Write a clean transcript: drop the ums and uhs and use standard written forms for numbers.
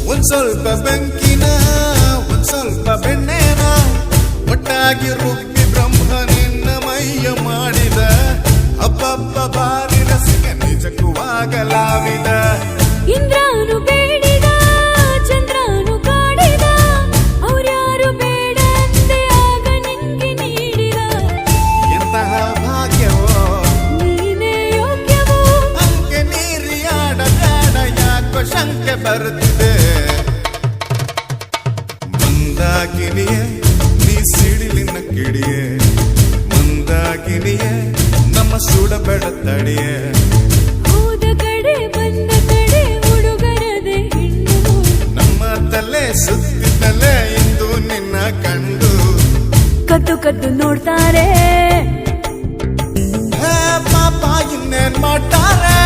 ಒಂದ್ ಸ್ವಲ್ಪ ಬೆಂಕಿನ ಒಂದ್ ಸ್ವಲ್ಪ ಬೆಣ್ಣೆನ ಒಟ್ಟಾಗಿ ರುಬ್ಬಿ ಬ್ರಹ್ಮ ನಿನ್ನ ಮೈಯ ಮಾಡಿದ ಅಬ್ಬಬ್ಬ ಬಾರಿ ರಸಿಕ ನಿಜಕ್ಕೂ ಆಗಲಾವಿದ ಇಂದ್ರಾನು ಬೇಡಿದ ಚಂದ್ರಾನು ಕಾಡಿದ ಅವ್ರ್ಯಾರು ಬೇಡ ಅಂದೆ ಆಗ ನಿನ್ಗೆ ನೀಡಿದ ಎಂತಹ ಭಾಗ್ಯವೋ ನೀನೇ ಯೋಗ್ಯವೋ ಅಂಕೆ ನೀರಿಯಾಡ ಬೇಡ ಯಾಕೋ ಶಂಕೆ ಬರುತ್ತಿದೆ ಮಂದಾಕಿನಿಯೇ ನೀ ಸಿಡಿಲಿನ ಕಿಡಿಯೇ ಮಂದಾಕಿನಿಯೇ ನಮ್ಮ ಸುಡಬೇಡ ತಡಿಯೇ ಹೋದ ಕಡೆ ಬಂದ ಕಡೆ ಹುಡುಗರದೆ ಹೆಣ್ಣು ನಮ್ಮ ತಲೆ ಸುತ್ತಿದ್ದಲೇ ಇಂದು ನಿನ್ನ ಕಂಡು ಕದ್ದು ಕದ್ದು ನೋಡ್ತಾರೆ ಪಾಪ ಇನ್ನೇನ್ ಮಾಡ್ತಾರೆ